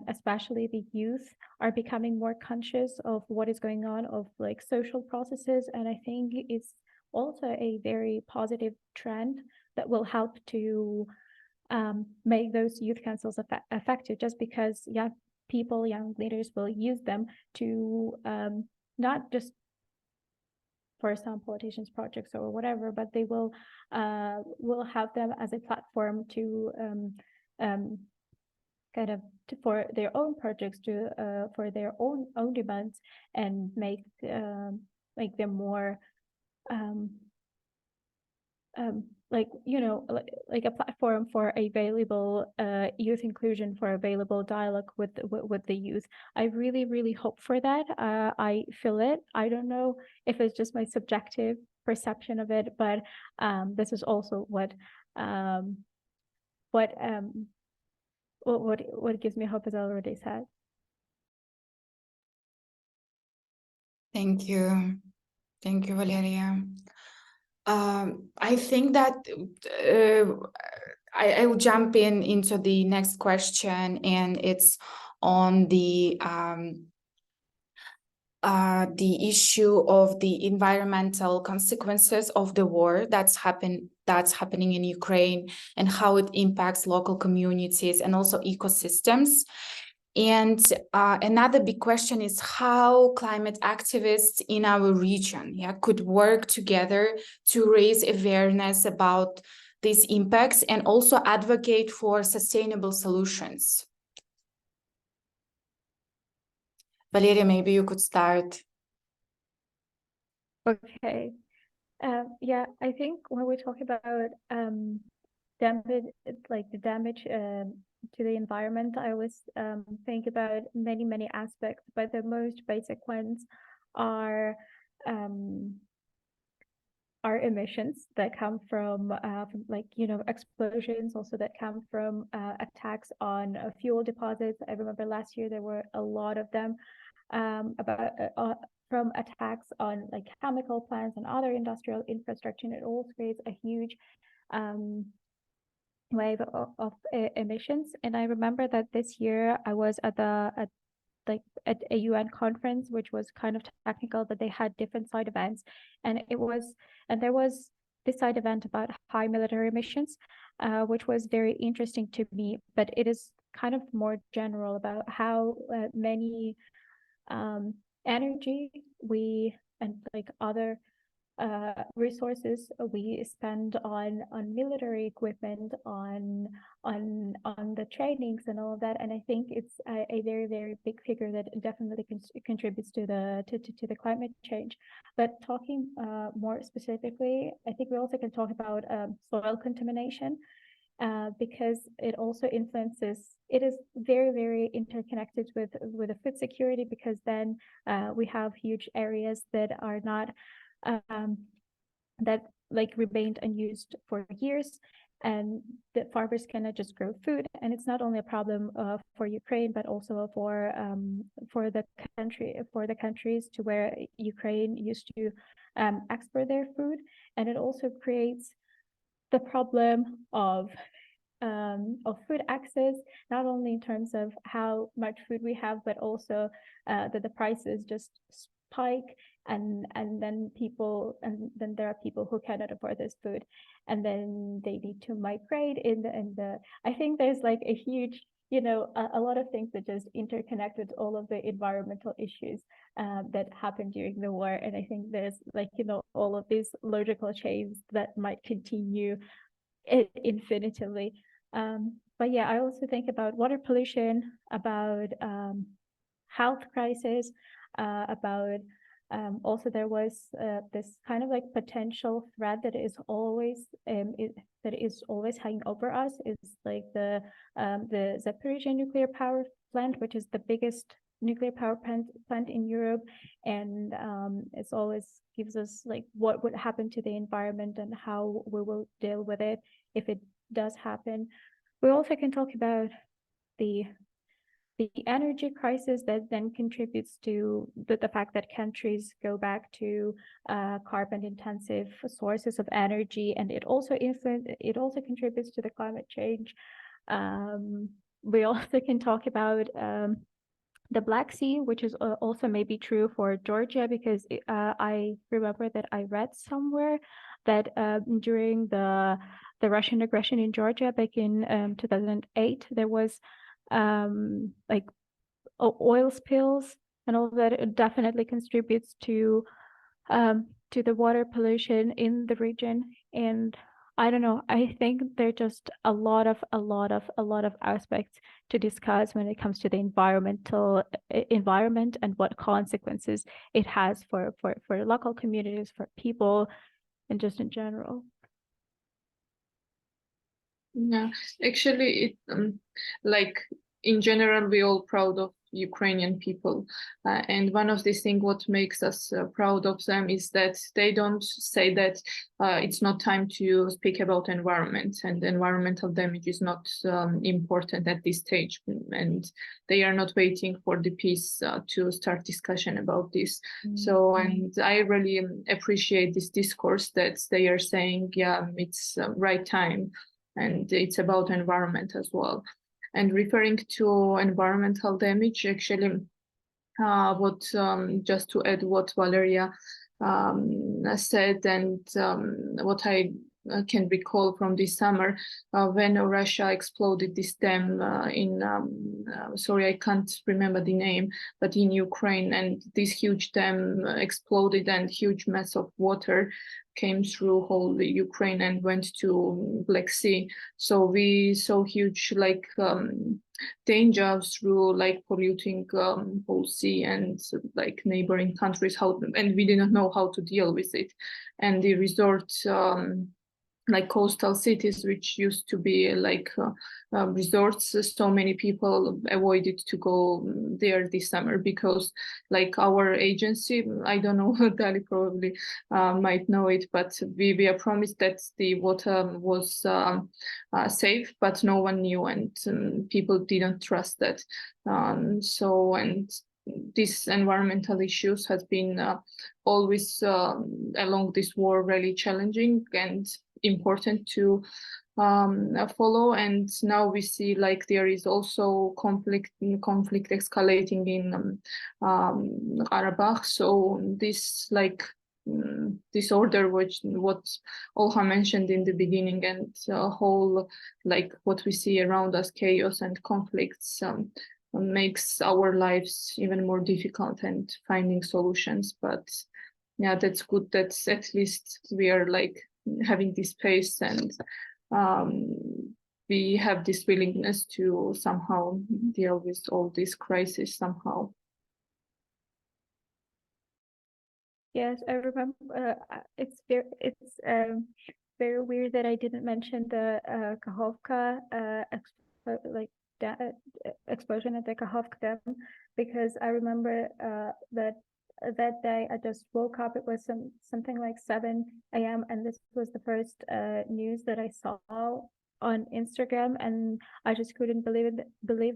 especially the youth, are becoming more conscious of what is going on, of like social processes, and I think it's also a very positive trend that will help to make those youth councils effective, just because young people, young leaders will use them to not just for some politicians' projects or whatever, but they will have them as a platform to kind of for their own projects, to for their own demands, and make them more like, you know, like a platform for available youth inclusion, for available dialogue with the youth. I really hope for that. I feel it. I don't know if it's just my subjective perception of it, but this is also what gives me hope, as I already said. Thank you, Valeria. I think that I will jump into the next question, and it's on the the issue of the environmental consequences of the war that's happening in Ukraine and how it impacts local communities and also ecosystems. And another big question is how climate activists in our region could work together to raise awareness about these impacts and also advocate for sustainable solutions. Valeria, maybe you could start. Okay. Yeah, I think when we talk about damage, like the damage to the environment, I always think about many aspects, but the most basic ones are emissions that come from like, you know, explosions, also that come from attacks on fuel deposits. I remember last year there were a lot of them from attacks on like chemical plants and other industrial infrastructure. And it also creates a huge wave of emissions. And I remember that this year I was at a UN conference, which was kind of technical, but they had different side events, and there was this side event about high military emissions, which was very interesting to me. But it is kind of more general about how many energy and like other resources we spend on military equipment, on the trainings and all of that. And I think it's a very big figure that definitely contributes to the climate change. But talking more specifically, I think we also can talk about soil contamination, because it also influences. It is very interconnected with the food security, because then we have huge areas that are not that like remained unused for years, and the farmers cannot just grow food. And it's not only a problem for Ukraine, but also for the countries to where Ukraine used to export their food. And it also creates the problem of food access, not only in terms of how much food we have, but also that the prices just spike, and then there are people who cannot afford this food, and then they need to migrate I think there's like a huge, you know, a lot of things that just interconnect with all of the environmental issues that happened during the war. And I think there's like, you know, all of these logical chains that might continue infinitively. But yeah, I also think about water pollution, about health crisis, about also there was this kind of like potential threat that is always hanging over us, is like the Zaporizhzhia nuclear power plant, which is the biggest nuclear power plant in Europe. And it's always gives us like what would happen to the environment and how we will deal with it if it does happen. We also can talk about the energy crisis that then contributes to the fact that countries go back to carbon intensive sources of energy, and it also contributes to the climate change. We also can talk about the Black Sea, which is also maybe true for Georgia, because I remember that I read somewhere that during the Russian aggression in Georgia back in 2008, there was like oil spills and all that. It definitely contributes to the water pollution in the region. And I don't know, I think there are just a lot of aspects to discuss when it comes to the environment and what consequences it has for local communities, for people, and just in general. Yeah, actually, it like in general, we're all proud of Ukrainian people, and one of the things what makes us proud of them is that they don't say that it's not time to speak about environment, and environmental damage is not important at this stage, and they are not waiting for the peace to start discussion about this. So, and I really appreciate this discourse that they are saying, yeah, it's right time, and it's about environment as well. And referring to environmental damage, actually, what just to add what Valeria said, and what I can recall from this summer, when Russia exploded this dam in sorry, I can't remember the name, but in Ukraine, and this huge dam exploded, and huge mass of water came through whole Ukraine and went to Black Sea. So we saw huge like danger through like polluting whole sea and like neighboring countries, and we didn't know how to deal with it. And the resort like coastal cities, which used to be like resorts, so many people avoided to go there this summer, because like our agency, I don't know, Dali probably might know it, but we are promised that the water was safe, but no one knew, and people didn't trust that. So, and these environmental issues has been always along this war really challenging and important to follow. And now we see like there is also conflict escalating in Karabakh. So this like this order, which what Olha mentioned in the beginning, and whole like what we see around us, chaos and conflicts, makes our lives even more difficult and finding solutions. But yeah, that's good that at least we are like having this space, and we have this willingness to somehow deal with all these crises somehow. Yes, I remember. It's very weird that I didn't mention the Kakhovka explosion at the Kakhovka Dam, because I remember that day I just woke up. It was something like 7 a.m. and this was the first news that I saw on Instagram, and I just couldn't believe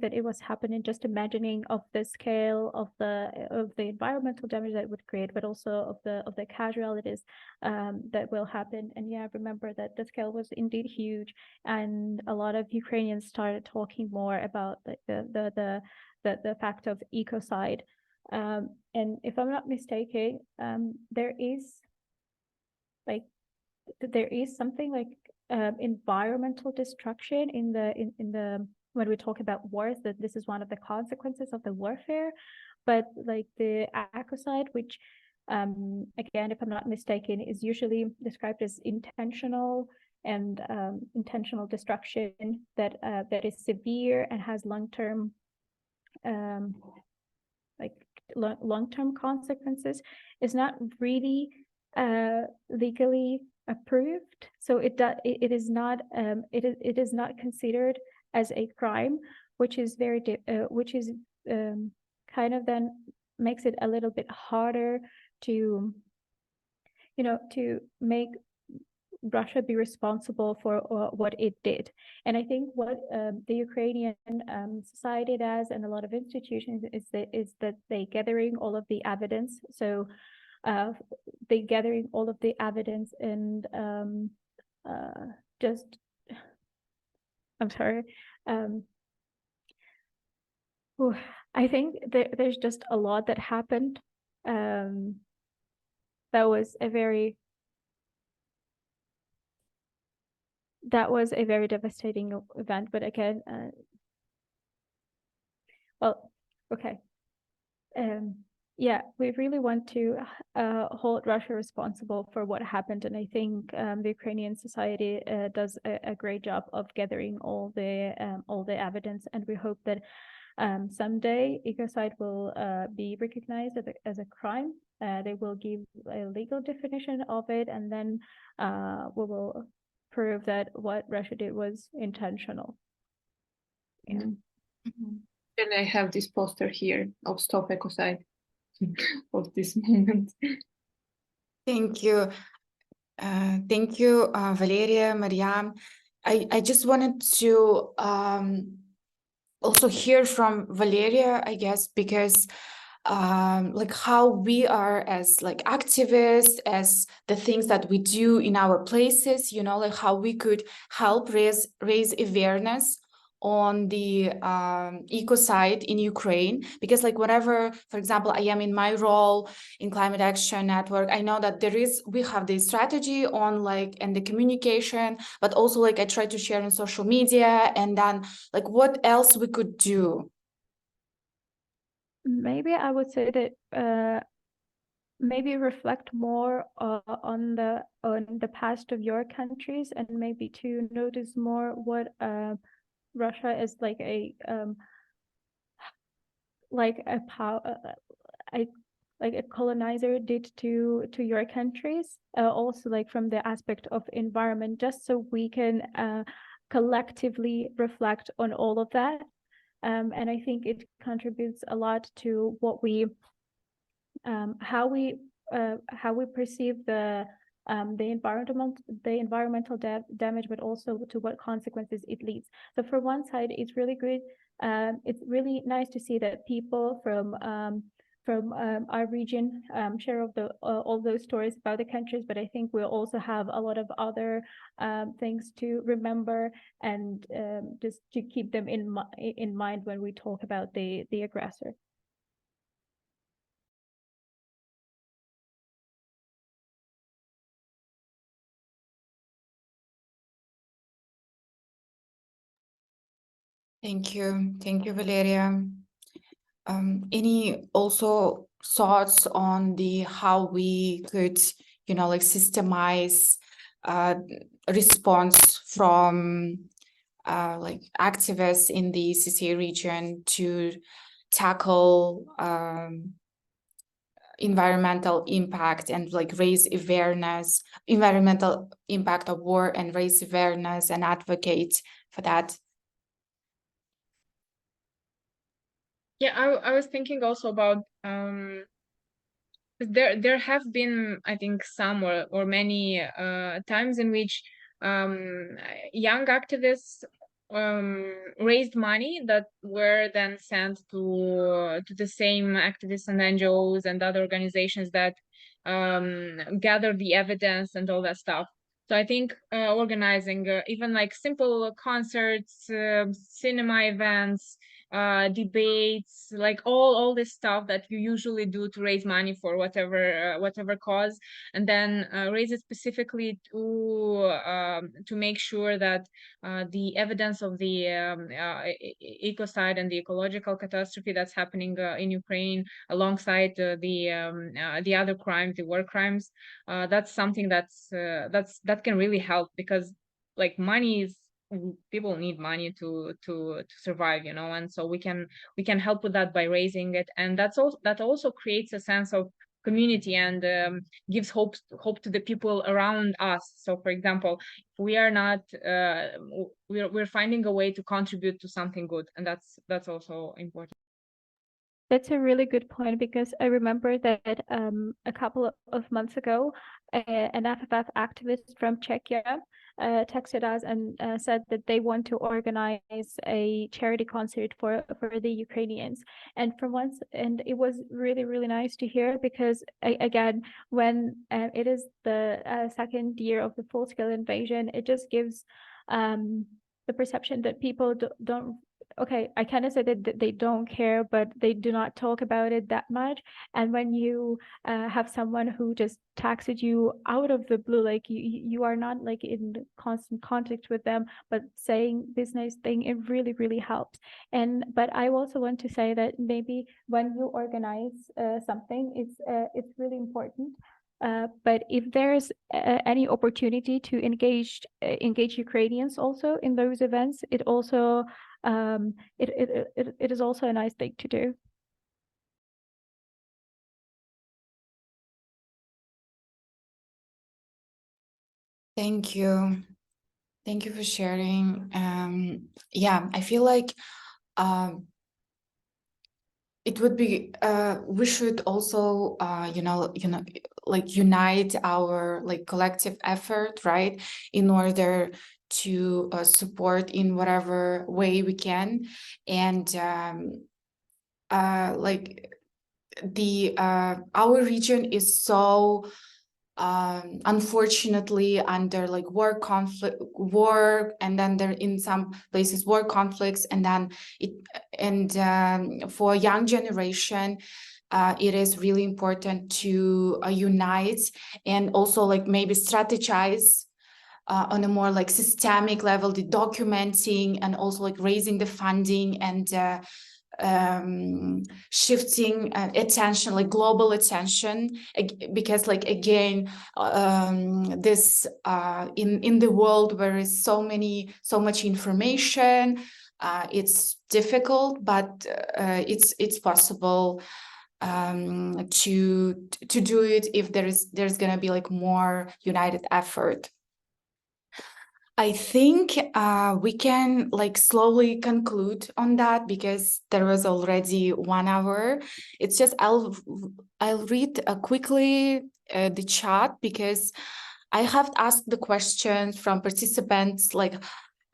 that it was happening. Just imagining of the scale of the environmental damage that it would create, but also of the casualties that will happen. And yeah, I remember that the scale was indeed huge, and a lot of Ukrainians started talking more about the fact of ecocide. And if I'm not mistaken, there is something like environmental destruction in the when we talk about wars, that this is one of the consequences of the warfare. But like the ecocide, which again, if I'm not mistaken, is usually described as intentional and intentional destruction that is severe and has long-term long-term consequences, is not really legally approved. So it is not considered as a crime, which is kind of then makes it a little bit harder to to make Russia be responsible for what it did. And I think what the Ukrainian society does, and a lot of institutions, is that they gathering all of the evidence. So they gathering all of the evidence and just, I'm sorry. I think there's just a lot that happened. That was a very devastating event. But again, well, okay. Yeah, we really want to hold Russia responsible for what happened, and I think the Ukrainian society does a great job of gathering all the evidence, and we hope that someday ecocide will be recognized as a crime. They will give a legal definition of it, and then we will prove that what Russia did was intentional. Yeah. Mm-hmm. And I have this poster here of Stop Ecocide of this moment. Thank you. Thank you, Valeria, Mariam. I just wanted to also hear from Valeria, I guess, because like how we are as like activists, as the things that we do in our places, like how we could help raise awareness on the ecocide in Ukraine, because like whatever, for example, I am in my role in Climate Action Network, I know that we have the strategy on like, and the communication, but also like I try to share on social media, and then like what else we could do. Maybe I would say that maybe reflect more on the past of your countries, and maybe to notice more what Russia is like a like a colonizer did to your countries, also like from the aspect of environment, just so we can collectively reflect on all of that. And I think it contributes a lot to what we how we perceive the environmental damage, but also to what consequences it leads. So for one side, it's really good. It's really nice to see that people from our region share of all those stories about the countries, but I think we'll also have a lot of other things to remember, and just to keep them in mind when we talk about the aggressor. Thank you, Valeria. Any also thoughts on the how we could, like systemize response from like activists in the EECCA region to tackle environmental impact and like raise awareness, environmental impact of war, and raise awareness and advocate for that? Yeah, I was thinking also about there have been, I think, some or many times in which young activists raised money that were then sent to the same activists and NGOs and other organizations that gather the evidence and all that stuff. So I think organizing even like simple concerts, cinema events, debates, like all this stuff that you usually do to raise money for whatever cause, and then raise it specifically to make sure that the evidence of the ecocide and the ecological catastrophe that's happening in Ukraine, alongside the other crimes, the war crimes, that's something that can really help, because like money is, people need money to survive, and so we can help with that by raising it, and that also creates a sense of community and gives hope to the people around us. So for example, if we are not we're finding a way to contribute to something good, and that's also important. That's a really good point, because I remember that a couple of months ago, an FFF activist from Czechia texted us and said that they want to organize a charity concert for the Ukrainians. And it was really, really nice to hear, because again, when it is the second year of the full-scale invasion, it just gives the perception that people don't okay, I kind of said that they don't care, but they do not talk about it that much. And when you have someone who just texted you out of the blue, like you are not like in constant contact with them, but saying this nice thing, it really, really helps. But I also want to say that maybe when you organize something, it's really important. But if there's any opportunity to engage Ukrainians also in those events, it also it is also a nice thing to do. Thank you for sharing. Yeah, I feel like it would be we should also like unite our like collective effort, right, in order to support in whatever way we can. And like the our region is so unfortunately under like war, and then there in some places war conflicts, and then for young generation, it is really important to unite and also like maybe strategize on a more like systemic level, the documenting and also like raising the funding and shifting attention, like global attention, because like again, this in the world where is so much information, it's difficult, but it's possible to do it if there's gonna be like more united effort. I think we can like slowly conclude on that because there was already 1 hour. It's just I'll read quickly the chat because I have asked the questions from participants like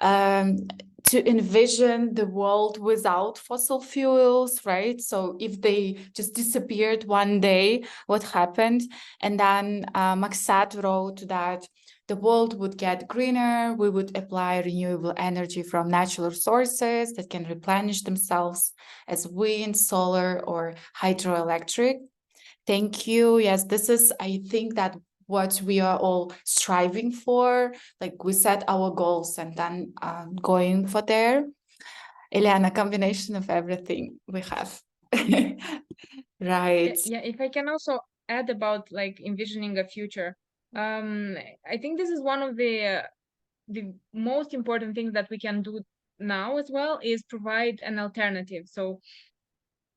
to envision the world without fossil fuels, right? So if they just disappeared one day, what happened? And then Maksat wrote that the world would get greener, we would apply renewable energy from natural sources that can replenish themselves as wind, solar, or hydroelectric. Thank you. Yes, this is, I think that what we are all striving for, like we set our goals and then going for there. Eliana, combination of everything we have. Right. Yeah, if I can also add about like envisioning a future. I think this is one of the most important things that we can do now as well is provide an alternative. So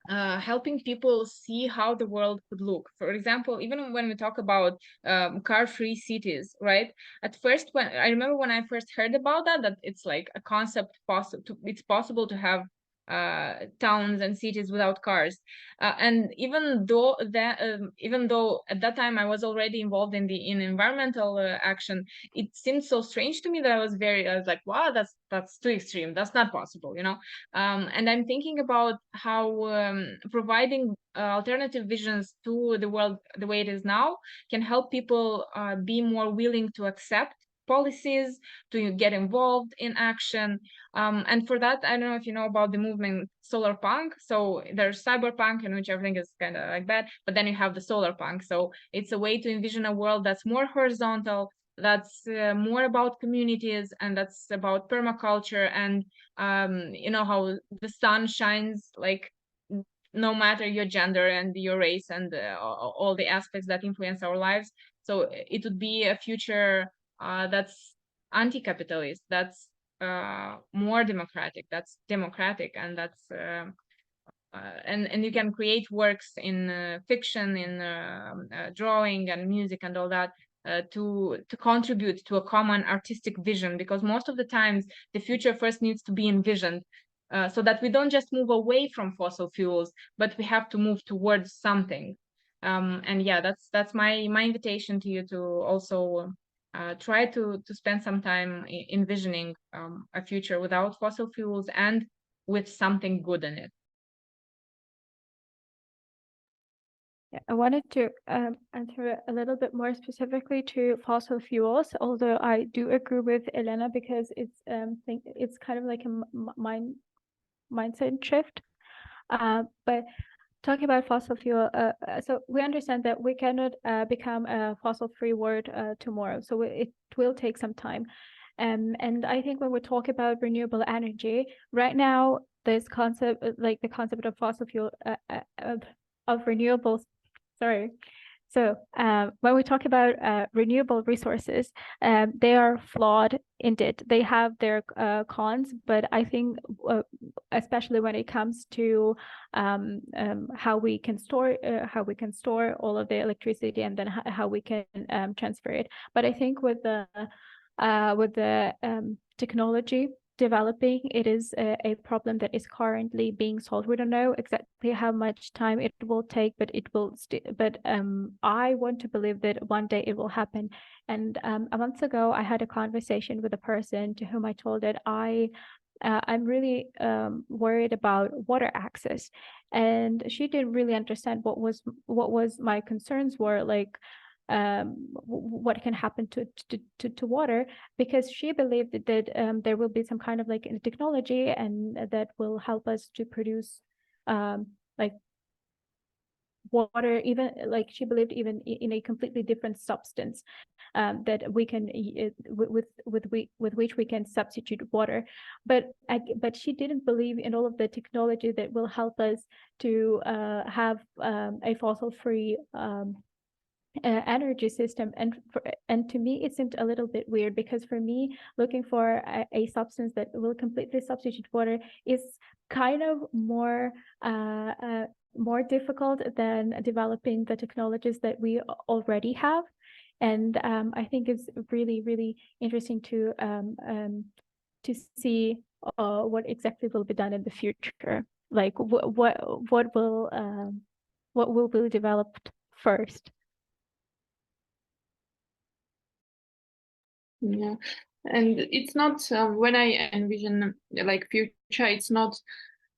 helping people see how the world could look. For example, even when we talk about car-free cities, right? At first, when I remember when I first heard about that it's like a concept it's possible to have towns and cities without cars, and even though at that time I was already involved in environmental action, it seemed so strange to me that I was like, wow, that's too extreme, that's not possible, you know. And I'm thinking about how providing alternative visions to the world the way it is now can help people be more willing to accept policies, to get involved in action. And for that, I don't know if you know about the movement solar punk. So there's cyberpunk, in which everything is kind of like bad, but then you have the solar punk. So it's a way to envision a world that's more horizontal, that's more about communities, and that's about permaculture, and you know, how the sun shines like no matter your gender and your race and all the aspects that influence our lives. So it would be a future that's anti-capitalist, that's more democratic, and that's and you can create works in fiction, in drawing and music and all that, to contribute to a common artistic vision, because most of the times the future first needs to be envisioned, so that we don't just move away from fossil fuels, but we have to move towards something. And yeah, that's my invitation to you to also try to spend some time envisioning a future without fossil fuels and with something good in it. Yeah, I wanted to answer a little bit more specifically to fossil fuels, although I do agree with Elena because it's kind of like a mindset shift. But talking about fossil fuel, so we understand that we cannot become a fossil-free world tomorrow. So it will take some time. And I think when we talk about renewable energy, right now, this concept, like the concept of fossil fuel, of renewables, sorry. So when we talk about renewable resources, they are flawed indeed. They have their cons, but I think especially when it comes to how we can store all of the electricity, and then how we can transfer it. But I think with the technology developing, it is a problem that is currently being solved. We don't know exactly how much time it will take, but it will I want to believe that one day it will happen. And a month ago, I had a conversation with a person to whom I told that I'm really worried about water access, and she didn't really understand what was my concerns were. Like, what can happen to water, because she believed that there will be some kind of like technology and that will help us to produce like water, even like she believed even in a completely different substance that we can with which we can substitute water, but she didn't believe in all of the technology that will help us to have a fossil-free energy system. And to me it seemed a little bit weird, because for me looking for a substance that will completely substitute water is kind of more difficult than developing the technologies that we already have. And I think it's really interesting to see what exactly will be done in the future, like what will be developed first. Yeah, and it's not when I envision like future, it's not.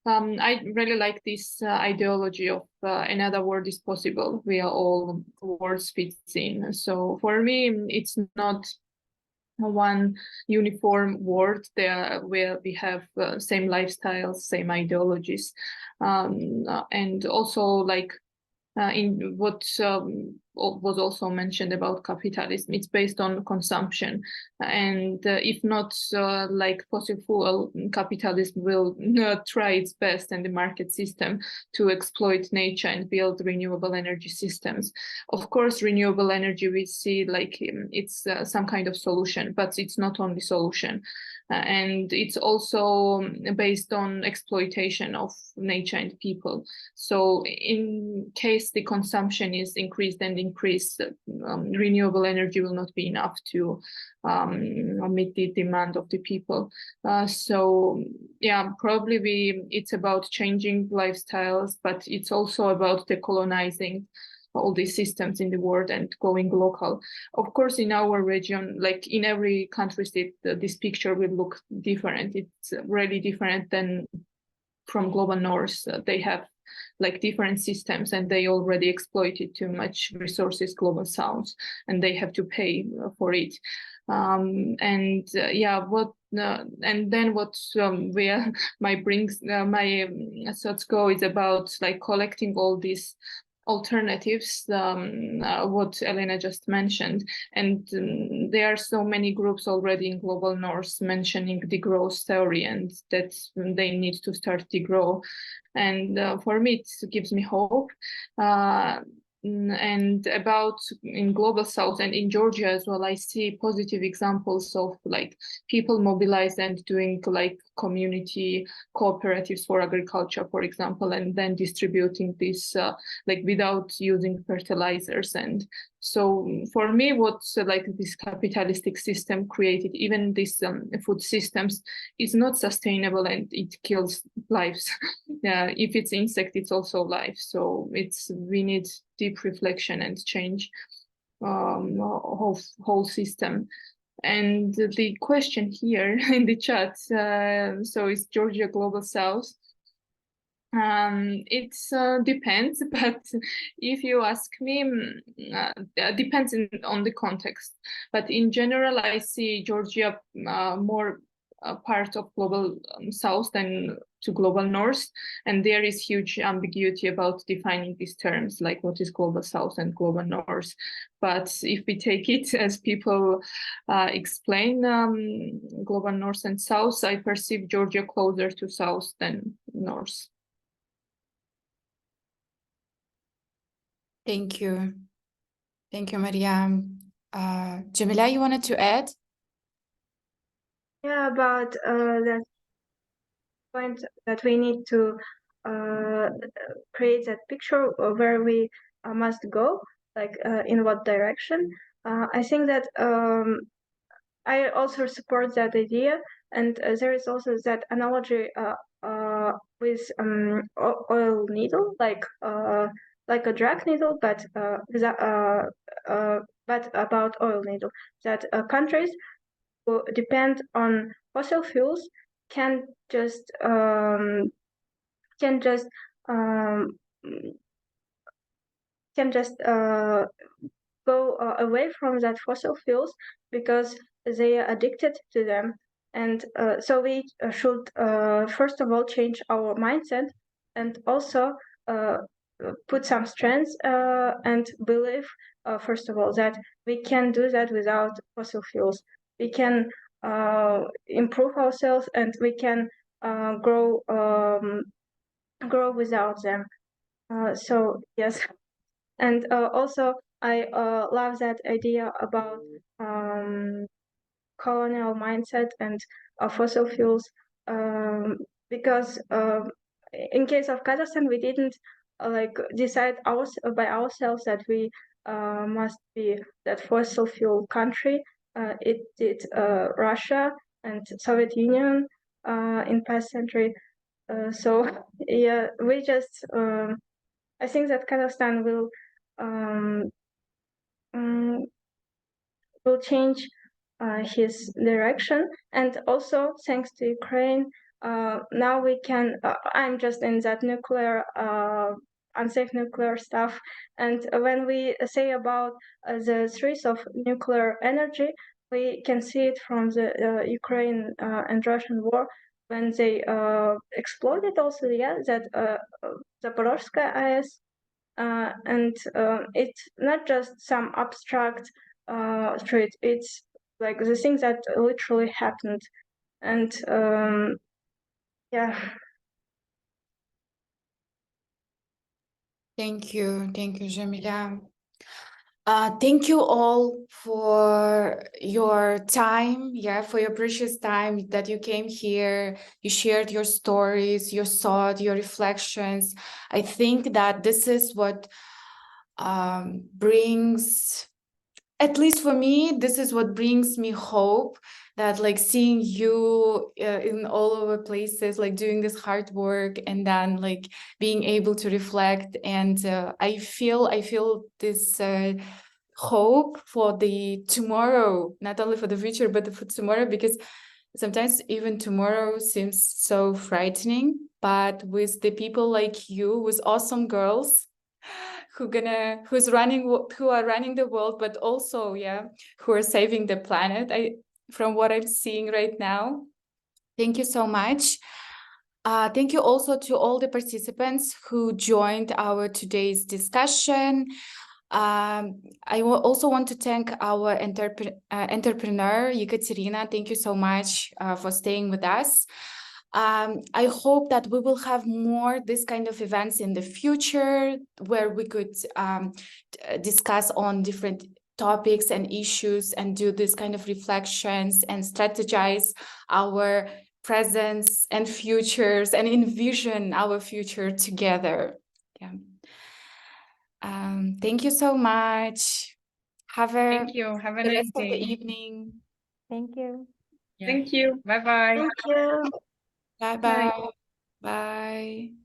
I really like this ideology of another world is possible. We are all worlds fits in. So for me, it's not one uniform world there where we have same lifestyles, same ideologies, and also like in what was also mentioned about capitalism, it's based on consumption, and if not like fossil fuel, capitalism will try its best in the market system to exploit nature and build renewable energy systems. Of course, renewable energy we see like it's some kind of solution, but it's not only solution. And it's also based on exploitation of nature and people. So in case the consumption is increased and increased, renewable energy will not be enough to meet the demand of the people. So yeah, probably it's about changing lifestyles, but it's also about decolonizing all these systems in the world and going local. Of course, in our region, like in every country, this picture will look different. It's really different than from global north. They have like different systems and they already exploited too much resources global south, and they have to pay for it. And then what where my thoughts go is about like collecting all these alternatives, what Elena just mentioned. And there are so many groups already in global north mentioning degrowth theory and that they need to start degrow. And for me, it gives me hope. And about in global south and in Georgia as well, I see positive examples of like people mobilized and doing like community cooperatives for agriculture, for example, and then distributing this like without using fertilizers. And so for me, what's like this capitalistic system created, even these food systems, is not sustainable and it kills lives. If it's insect, it's also life. So we need deep reflection and change whole system. And the question here in the chat, so is Georgia global south? It depends, but if you ask me, depends on the context. But in general, I see Georgia more part of global south than to global north, and there is huge ambiguity about defining these terms, like what is global south and global north. But if we take it as people explain global north and south, I perceive Georgia closer to south than north. Thank you. Thank you, Maria. Jamila, you wanted to add? Yeah, about that point that we need to create that picture of where we must go, like in what direction. I think that I also support that idea, and there is also that analogy with oil needle, like a drag needle, but but about oil needle, that countries who depend on fossil fuels can just go away from that fossil fuels because they are addicted to them. And so we should, first of all, change our mindset, and also put some strengths and believe, first of all, that we can do that without fossil fuels. We can improve ourselves, and we can grow without them. So yes, and also I love that idea about colonial mindset and fossil fuels, because in case of Kazakhstan, we didn't like decide by ourselves that we must be that fossil fuel country. It did Russia and Soviet Union in past century. So yeah, we just I think that Kazakhstan will change his direction, and also thanks to Ukraine, now we can. I'm just in that nuclear, unsafe nuclear stuff, and when we say about the threats of nuclear energy, we can see it from the Ukraine and Russian war when they exploded. Also, yeah, that Zaporozhye AES. And it's not just some abstract threat, it's like the thing that literally happened. And yeah. Thank you, Jamila. Thank you all for your time, for your precious time that you came here. You shared your stories, your thoughts, your reflections. I think that this is what brings, at least for me, this is what brings me hope, that like seeing you in all over places, like doing this hard work, and then like being able to reflect. And I feel this hope for the tomorrow, not only for the future, but for tomorrow, because sometimes even tomorrow seems so frightening. But with the people like you, with awesome girls who are running the world, but also who are saving the planet, from what I'm seeing right now. Thank you so much. Thank you also to all the participants who joined our today's discussion. I also want to thank our entrepreneur, Ekaterina. Thank you so much for staying with us. I hope that we will have more this kind of events in the future, where we could discuss on different topics and issues, and do this kind of reflections and strategize our presence and futures, and envision our future together. Thank you so much. Thank you. Have a nice rest of the day. evening. Thank you. Thank you. Bye-bye. Thank you. Bye-bye. Bye.